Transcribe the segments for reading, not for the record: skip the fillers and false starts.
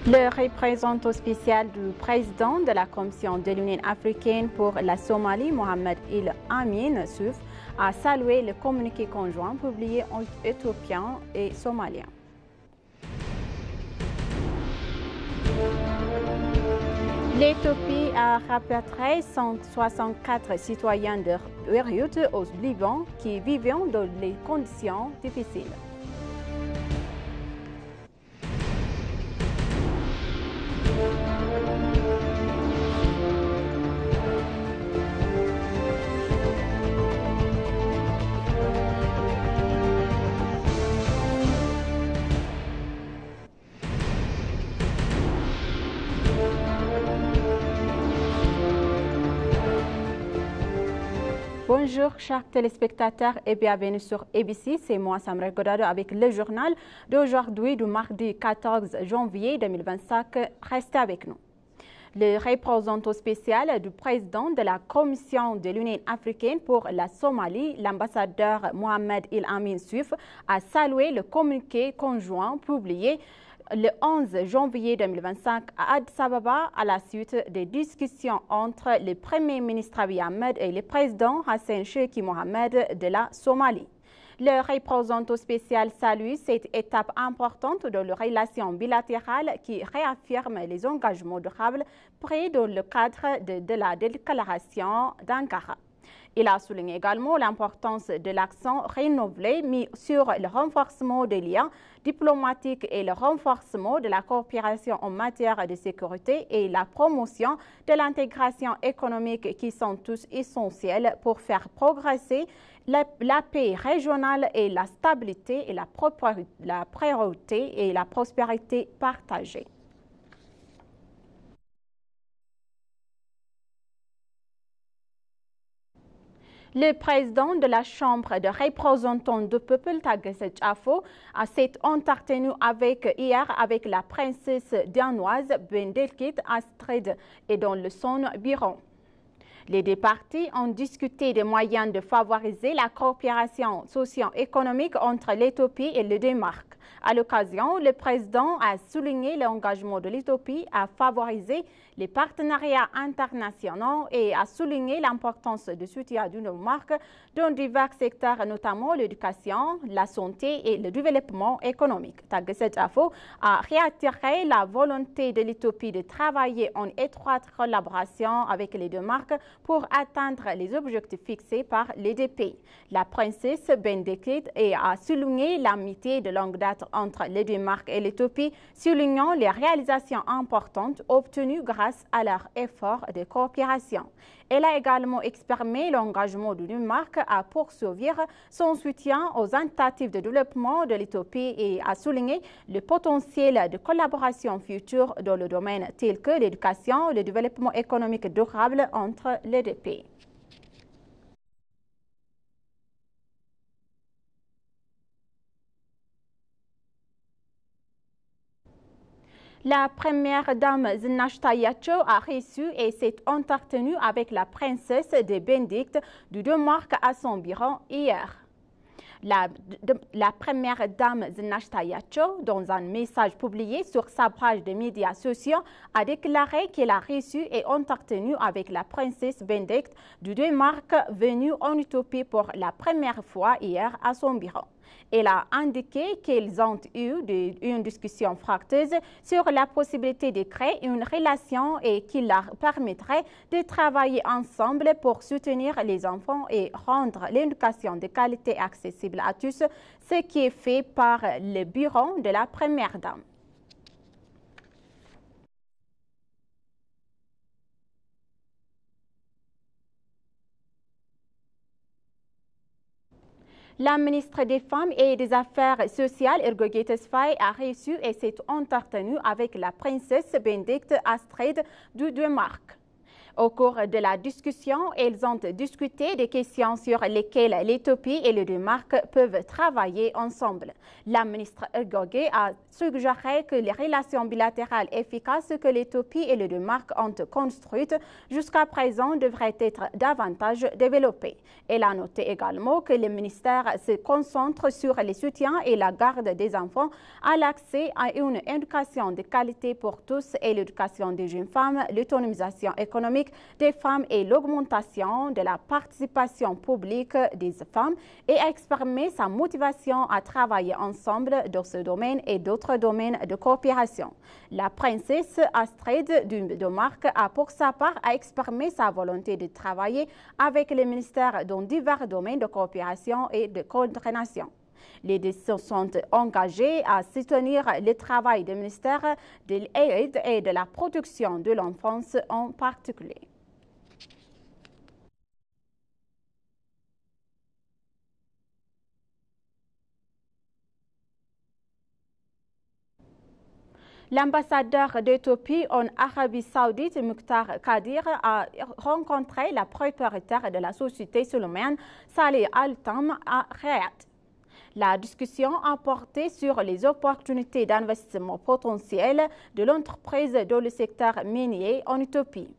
Le représentant spécial du président de la Commission de l'Union africaine pour la Somalie, Mohamed El-Amin Souf, a salué le communiqué conjoint publié en éthiopien et somalien. L'Éthiopie a rapatrié 164 citoyens de Beyrouth au Liban qui vivaient dans des conditions difficiles. Bonjour chers téléspectateurs et bienvenue sur ABC, c'est moi Samra Godado avec le journal d'aujourd'hui du mardi 14 janvier 2025. Restez avec nous. Le représentant spécial du président de la Commission de l'Union africaine pour la Somalie, l'ambassadeur Mohamed El-Amin Souf, a salué le communiqué conjoint publié le 11 janvier 2025 à Addis Ababa à la suite des discussions entre le Premier ministre Abiy Ahmed et le président Hassan Sheikh Mohamed de la Somalie. Le représentant spécial salue cette étape importante de la relation bilatérale qui réaffirme les engagements durables pris dans le cadre de la déclaration d'Ankara. Il a souligné également l'importance de l'accent renouvelé mis sur le renforcement des liens diplomatiques et le renforcement de la coopération en matière de sécurité et la promotion de l'intégration économique qui sont tous essentiels pour faire progresser la paix régionale et la stabilité et la priorité et la prospérité partagée. Le président de la Chambre des représentants du peuple, Tagesset Afo, s'est entretenu hier avec la princesse danoise Benedikte Astrid et dans son bureau. Les deux parties ont discuté des moyens de favoriser la coopération socio-économique entre l'Éthiopie et le Danemark. À l'occasion, le président a souligné l'engagement de l'Éthiopie à favoriser les partenariats internationaux et a souligné l'importance du soutien du Danemark dans divers secteurs, notamment l'éducation, la santé et le développement économique. Tagesset Afo a réitéré la volonté de l'Éthiopie de travailler en étroite collaboration avec le Danemark pour atteindre les objectifs fixés par les deux pays. La princesse Benedikte a souligné l'amitié de longue date entre le Danemark et l'Éthiopie, soulignant les réalisations importantes obtenues grâce à leurs efforts de coopération. Elle a également exprimé l'engagement du Danemark à poursuivre son soutien aux tentatives de développement de l'Éthiopie et a souligné le potentiel de collaboration future dans le domaine tel que l'éducation et le développement économique durable entre les deux pays. La première dame Zinash Tayacho a reçu et s'est entretenue avec la princesse de Bénédicte du Danemark à son bureau hier. La première dame Zinash Tayacho, dans un message publié sur sa page de médias sociaux, a déclaré qu'elle a reçu et entretenu avec la princesse Bénédicte du Danemark venue en Éthiopie pour la première fois hier à son bureau. Elle a indiqué qu'ils ont eu une discussion fructueuse sur la possibilité de créer une relation et qui leur permettrait de travailler ensemble pour soutenir les enfants et rendre l'éducation de qualité accessible à tous, ce qui est fait par le bureau de la première dame. La ministre des Femmes et des Affaires sociales, Ergoge Tesfaye, a reçu et s'est entretenue avec la princesse Benedikte Astrid du Danemark. Au cours de la discussion, ils ont discuté des questions sur lesquelles l'Éthiopie et le Danemark peuvent travailler ensemble. La ministre Ergoge a suggéré que les relations bilatérales efficaces que l'Éthiopie et le Danemark ont construites jusqu'à présent devraient être davantage développées. Elle a noté également que le ministère se concentre sur le soutien et la garde des enfants, à l'accès à une éducation de qualité pour tous et l'éducation des jeunes femmes, l'autonomisation économique des femmes et l'augmentation de la participation publique des femmes, et a exprimé sa motivation à travailler ensemble dans ce domaine et d'autres domaines de coopération. La princesse Astrid du Danemark a pour sa part exprimé sa volonté de travailler avec les ministères dans divers domaines de coopération et de coordination. Les deux sont engagés à soutenir le travail des ministères de l'aide et de la protection de l'enfance en particulier. L'ambassadeur d'Éthiopie en Arabie Saoudite, Mukhtar Kadir, a rencontré la propriétaire de la société Suleiman Saleh Al-Tam à Riyad. La discussion a porté sur les opportunités d'investissement potentielles de l'entreprise dans le secteur minier en Éthiopie.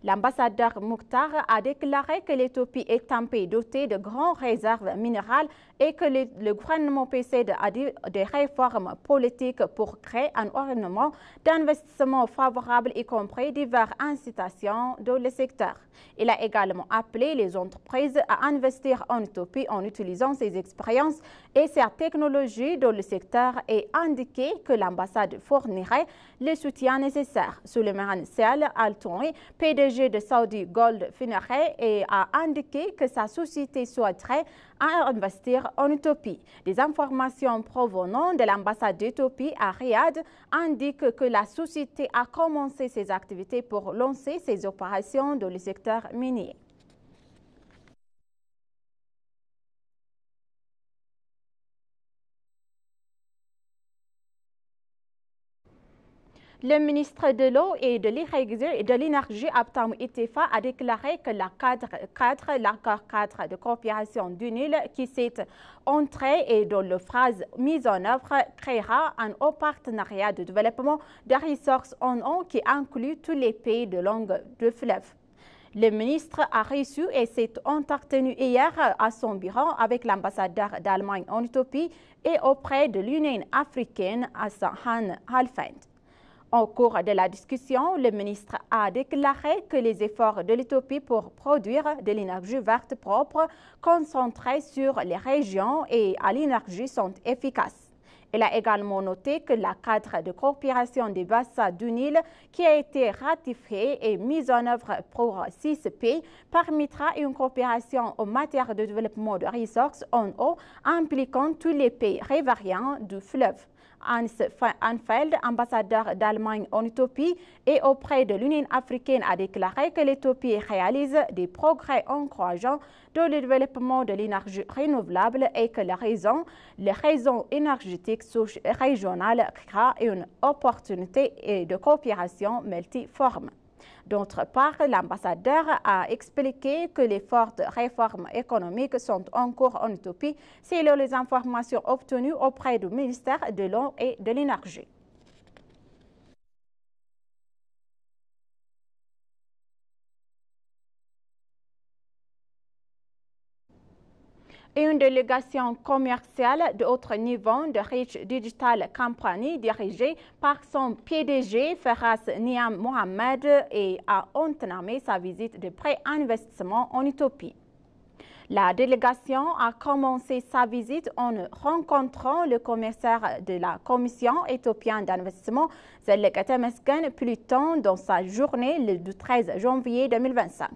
L'ambassadeur Mukhtar a déclaré que l'Éthiopie est un pays doté de grandes réserves minérales et que le gouvernement procède à des réformes politiques pour créer un environnement d'investissement favorable, y compris diverses incitations dans le secteur. Il a également appelé les entreprises à investir en Éthiopie en utilisant ses expériences et ses technologies dans le secteur et indiqué que l'ambassade fournirait le soutien nécessaire. Suleiman Saleh Al-Tam, PDG de Saudi Gold Refinery, a indiqué que sa société souhaiterait investir en Éthiopie. Des informations provenant de l'ambassade d'Éthiopie à Riyad indiquent que la société a commencé ses activités pour lancer ses opérations dans le secteur minier. Le ministre de l'Eau et de l'Énergie, Abtam Itifa, a déclaré que l'accord cadre de coopération du Nil qui s'est entré et dont la phase mise en œuvre créera un haut partenariat de développement des ressources en eau qui inclut tous les pays de langue de fleuve. Le ministre a reçu et s'est entretenu hier à son bureau avec l'ambassadeur d'Allemagne en Éthiopie et auprès de l'Union africaine Hassan Halfand. Au cours de la discussion, le ministre a déclaré que les efforts de l'Éthiopie pour produire de l'énergie verte propre concentrés sur les régions et à l'énergie sont efficaces. Il a également noté que le cadre de coopération des bassins du Nil, qui a été ratifié et mis en œuvre pour 6 pays, permettra une coopération en matière de développement de ressources en eau impliquant tous les pays riverains du fleuve. Hans Anfeld, ambassadeur d'Allemagne en Éthiopie et auprès de l'Union africaine, a déclaré que l'Éthiopie réalise des progrès encourageants dans le développement de l'énergie renouvelable et que les réseaux énergétiques régionales créent une opportunité de coopération multiforme. D'autre part, l'ambassadeur a expliqué que les fortes réformes économiques sont en cours en Éthiopie selon les informations obtenues auprès du ministère de l'Eau et de l'Énergie. Une délégation commerciale de haut niveau de Rich Digital Company dirigée par son PDG Feras Niam Mohamed a entamé sa visite de pré-investissement en Éthiopie. La délégation a commencé sa visite en rencontrant le commissaire de la Commission éthiopienne d'investissement, Zellega Temesgen, plus tôt dans sa journée le 13 janvier 2025.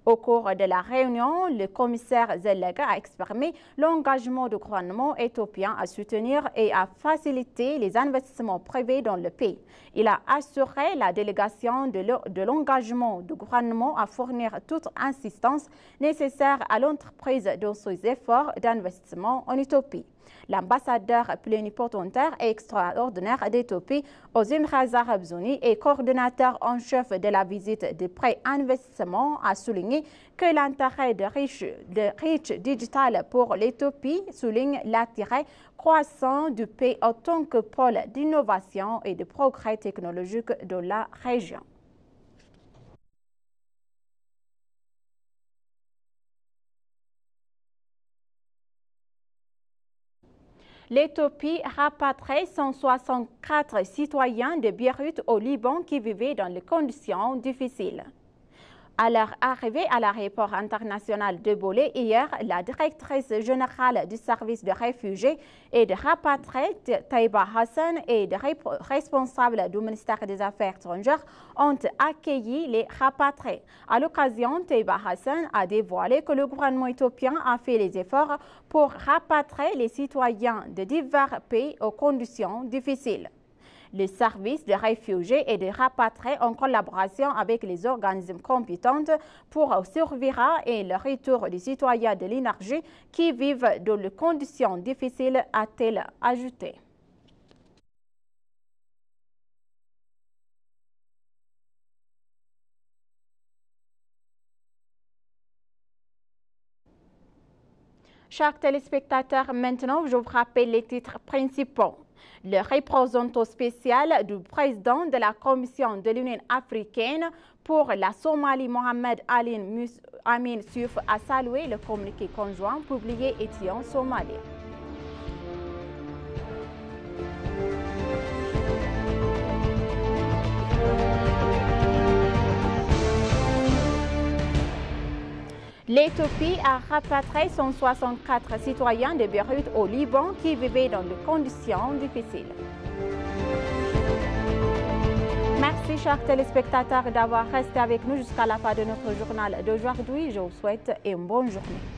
Au cours de la réunion, le commissaire Zellega a exprimé l'engagement du gouvernement éthiopien à soutenir et à faciliter les investissements privés dans le pays. Il a assuré la délégation de l'engagement du gouvernement à fournir toute assistance nécessaire à l'entreprise dans ses efforts d'investissement en Éthiopie. L'ambassadeur plénipotentaire extraordinaire d'Éthiopie aux Émirats arabes unis et coordonnateur en chef de la visite de pré-investissement a souligné que l'intérêt de Reach Digital pour l'Éthiopie souligne l'intérêt croissant du pays en tant que pôle d'innovation et de progrès technologique de la région. L'Éthiopie rapatrie 164 citoyens de Beyrouth au Liban qui vivaient dans des conditions difficiles. À leur arrivée à l'aéroport international de Bolé hier, la directrice générale du service de réfugiés et de rapatriés, Taiba Hassan, et des responsables du ministère des Affaires étrangères ont accueilli les rapatriés. À l'occasion, Taiba Hassan a dévoilé que le gouvernement éthiopien a fait les efforts pour rapatrier les citoyens de divers pays aux conditions difficiles. Les services de réfugiés et de rapatriés en collaboration avec les organismes compétents pour survivre et le retour des citoyens de l'énergie qui vivent dans des conditions difficiles, a-t-elle ajouté. Chers téléspectateurs, maintenant je vous rappelle les titres principaux. Le représentant spécial du président de la Commission de l'Union africaine pour la Somalie, Mohamed Amin Souf, a salué le communiqué conjoint publié ici en Somalie. L'Éthiopie a rapatrié 164 citoyens de Beyrouth au Liban qui vivaient dans des conditions difficiles. Merci, chers téléspectateurs, d'avoir resté avec nous jusqu'à la fin de notre journal d'aujourd'hui. Je vous souhaite une bonne journée.